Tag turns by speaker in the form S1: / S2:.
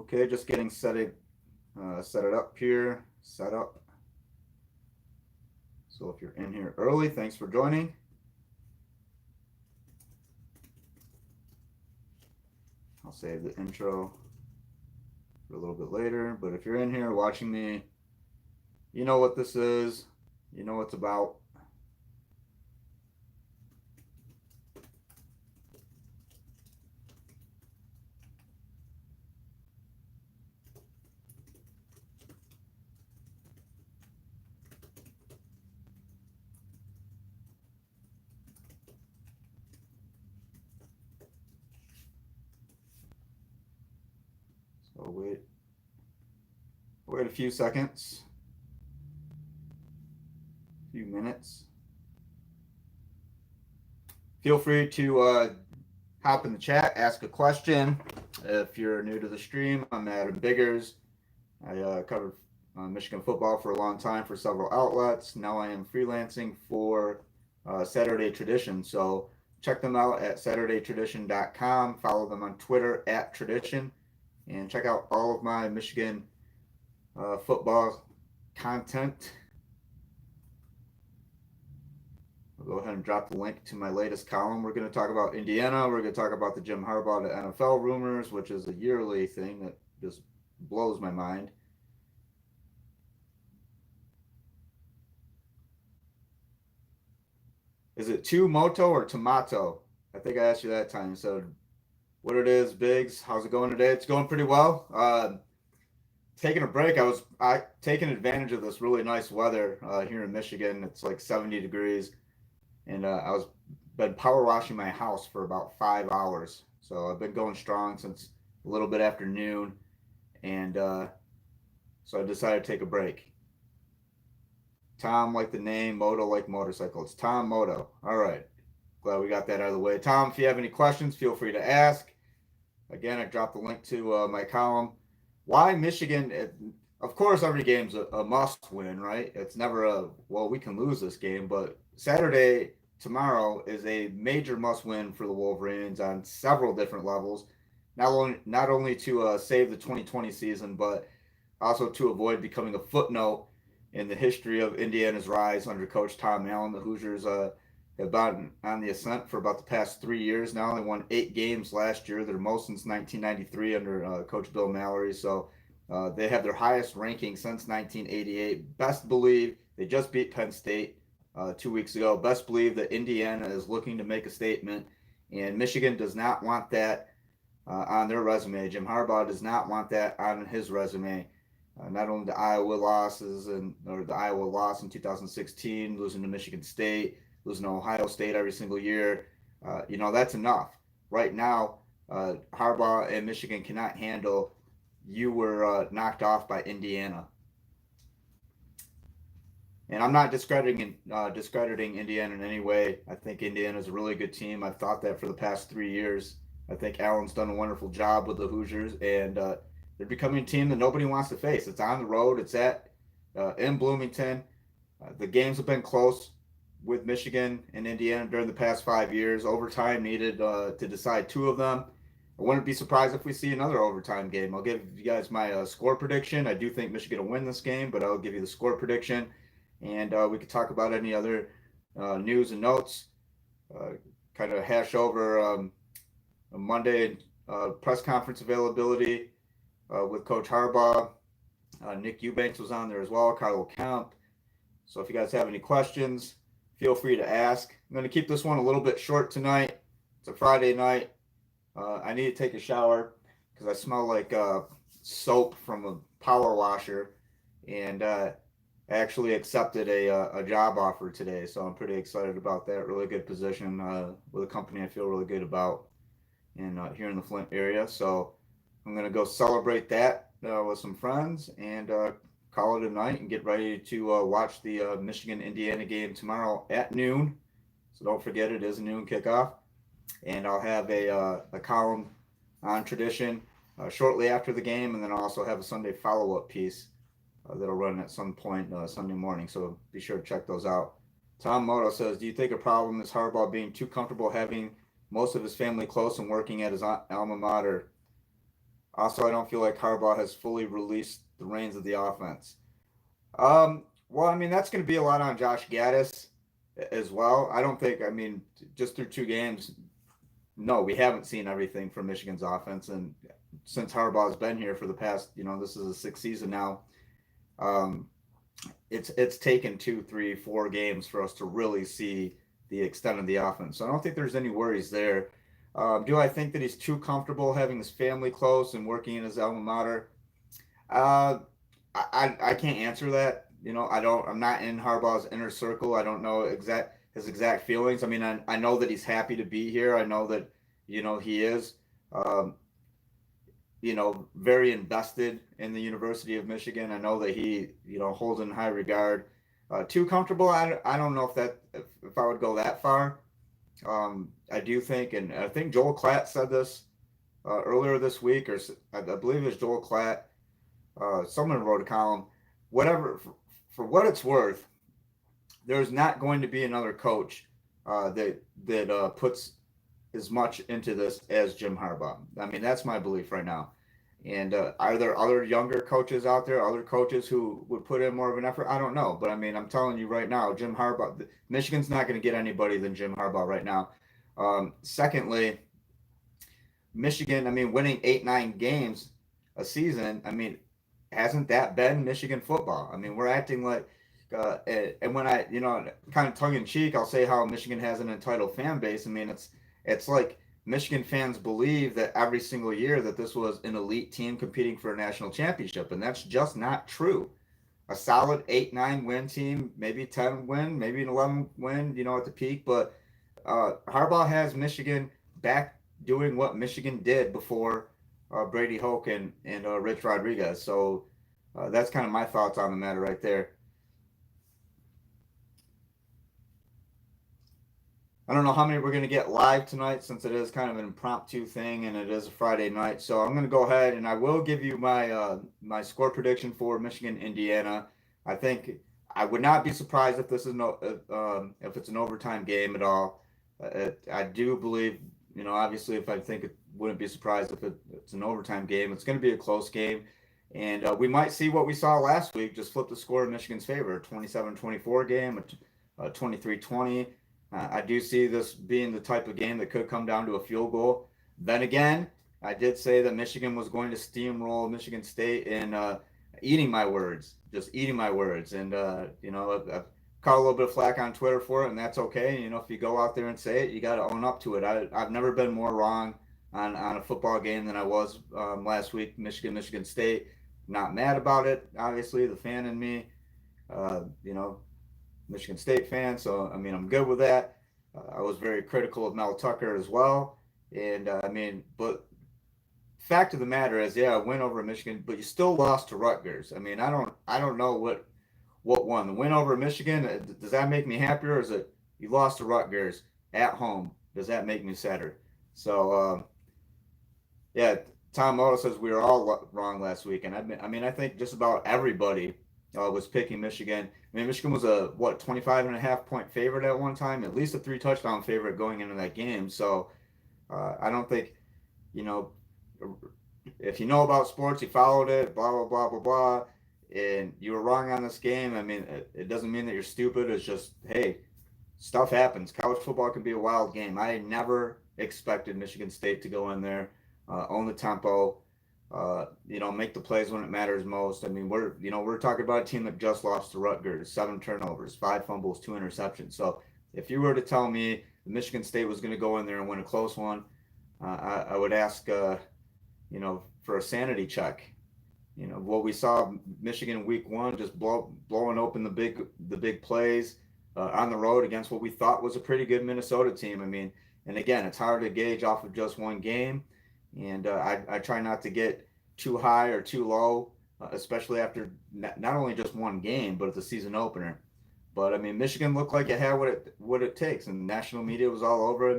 S1: Okay, just getting set it up here. Set up. So if you're in here early, thanks for joining. I'll save the intro for a little bit later. But if you're in here watching me, you know what this is. You know what it's about. So wait a few seconds, a few minutes. Feel free to hop in the chat, ask a question. If you're new to the stream, I'm Adam Biggers. I covered Michigan football for a long time for several outlets. Now I am freelancing for Saturday Tradition. So check them out at SaturdayTradition.com. Follow them on Twitter at Tradition. And check out all of my Michigan football content. I'll go ahead and drop the link to my latest column. We're going to talk about Indiana. We're going to talk about the Jim Harbaugh to NFL rumors, which is a yearly thing that just blows my mind. Is it Moto or Tomato? I think I asked you that time. So what it is, Biggs. How's it going today? It's going pretty well. Taking a break. I taking advantage of this really nice weather here in Michigan. It's like 70 degrees. And been power washing my house for about 5 hours. So I've been going strong since a little bit after noon, and so I decided to take a break. Tom like the name, Moto like motorcycle. It's Tom Moto. All right, glad we got that out of the way. Tom, if you have any questions, feel free to ask. Again, I dropped the link to my column. Why Michigan? Of course, every game's a must win, right? It's never we can lose this game, but Saturday, tomorrow, is a major must win for the Wolverines on several different levels. Not only to save the 2020 season, but also to avoid becoming a footnote in the history of Indiana's rise under Coach Tom Allen. The Hoosiers have been on the ascent for about the past 3 years now. They won 8 games last year, their most since 1993 under Coach Bill Mallory. So they have their highest ranking since 1988. Best believe they just beat Penn State 2 weeks ago. Best believe that Indiana is looking to make a statement, and Michigan does not want that on their resume. Jim Harbaugh does not want that on his resume. Not only the Iowa losses or the Iowa loss in 2016, losing to Michigan State, losing to Ohio State every single year, that's enough. Right now, Harbaugh and Michigan cannot handle you were knocked off by Indiana. And I'm not discrediting Indiana in any way. I think Indiana is a really good team. I've thought that for the past 3 years. I think Allen's done a wonderful job with the Hoosiers, and they're becoming a team that nobody wants to face. It's on the road. It's in Bloomington. The games have been close with Michigan and Indiana during the past 5 years. Overtime needed to decide 2 of them. I wouldn't be surprised if we see another overtime game. I'll give you guys my score prediction. I do think Michigan will win this game, but I'll give you the score prediction. And we could talk about any other news and notes. Kind of hash over a Monday press conference availability with Coach Harbaugh. Nick Eubanks was on there as well, Carlo Kemp. So if you guys have any questions, feel free to ask. I'm going to keep this one a little bit short tonight. It's a Friday night. I need to take a shower because I smell like soap from a power washer. And I actually accepted a job offer today, so I'm pretty excited about that. Really good position with a company I feel really good about here in the Flint area. So I'm going to go celebrate that with some friends and call it a night and get ready to watch the Michigan-Indiana game tomorrow at noon. So don't forget, it is a noon kickoff. And I'll have a column on Tradition shortly after the game, and then I'll also have a Sunday follow-up piece that'll run at some point Sunday morning. So be sure to check those out. Tom Moto says, do you think a problem is Harbaugh being too comfortable having most of his family close and working at his alma mater? Also, I don't feel like Harbaugh has fully released the reins of the offense. Well, I mean, that's going to be a lot on Josh Gaddis as well. I don't think, I mean, just through 2 games, no, we haven't seen everything from Michigan's offense. And since Harbaugh's been here for the past, this is the 6th season now. Um, it's taken 2, 3, 4 games for us to really see the extent of the offense. So I don't think there's any worries there. Do I think that he's too comfortable having his family close and working in his alma mater? Uh, I can't answer that. I don't. I'm not in Harbaugh's inner circle. I don't know his exact feelings. I mean, I know that he's happy to be here. I know that he is. Um, very invested in the University of Michigan. I know that he, holds in high regard. Too comfortable? I don't know if I would go that far. I do think, and I think Joel Klatt said this earlier this week, or I believe it was Joel Klatt. Someone wrote a column. Whatever, for what it's worth, there's not going to be another coach that puts as much into this as Jim Harbaugh. I mean, that's my belief right now. And are there other younger coaches out there, other coaches who would put in more of an effort? I don't know. But I mean, I'm telling you right now, Jim Harbaugh, Michigan's not going to get anybody than Jim Harbaugh right now. Secondly, Michigan, I mean, winning 8, 9 games a season, I mean, hasn't that been Michigan football? I mean, we're acting like, and when I, kind of tongue in cheek, I'll say how Michigan has an entitled fan base. I mean, it's like Michigan fans believe that every single year that this was an elite team competing for a national championship, and that's just not true. A solid 8, 9 win team, maybe 10 win, maybe an 11 win, at the peak, but Harbaugh has Michigan back doing what Michigan did before Brady Hoke and Rich Rodriguez. So that's kind of my thoughts on the matter right there. I don't know how many we're going to get live tonight since it is kind of an impromptu thing and it is a Friday night. So I'm going to go ahead and I will give you my score prediction for Michigan Indiana. I think I would not be surprised if this is if it's an overtime game at all. I do believe, obviously if I think it wouldn't be surprised if it's an overtime game. It's going to be a close game. And we might see what we saw last week, just flip the score in Michigan's favor, 27-24 game, a 23-20. I do see this being the type of game that could come down to a field goal. Then again, I did say that Michigan was going to steamroll Michigan State and eating my words, just eating my words. And, I've caught a little bit of flack on Twitter for it, and that's okay. If you go out there and say it, you got to own up to it. I've never been more wrong on a football game than I was last week, Michigan State. Not mad about it, obviously, the fan in me. Uh, you know, Michigan State fan, so I mean I'm good with that. I was very critical of Mel Tucker as well, and but fact of the matter is, yeah, I win over Michigan, but you still lost to Rutgers. I mean, I don't know what won. The win over Michigan, does that make me happier, or is it you lost to Rutgers at home? Does that make me sadder? So yeah, Tom Moto says we were all wrong last week, and I think just about everybody was picking Michigan. I mean, Michigan was a 25 and a half point favorite at one time, at least a 3 touchdown favorite going into that game. So I don't think, you know, if you know about sports, you followed it, blah blah blah blah blah, and you were wrong on this game. I mean, it doesn't mean that you're stupid. It's just, hey, stuff happens. College football can be a wild game. I never expected Michigan State to go in there, own the tempo, make the plays when it matters most. I mean, we're talking about a team that just lost to Rutgers, 7 turnovers, 5 fumbles, 2 interceptions. So if you were to tell me Michigan State was going to go in there and win a close one, I would ask, for a sanity check. What we saw Michigan week one, just blowing open the big plays on the road against what we thought was a pretty good Minnesota team. I mean, and again, it's hard to gauge off of just one game, and I try not to get too high or too low, especially after not only just one game, but it's a season opener. But I mean, Michigan looked like it had what it takes, and national media was all over it. I mean,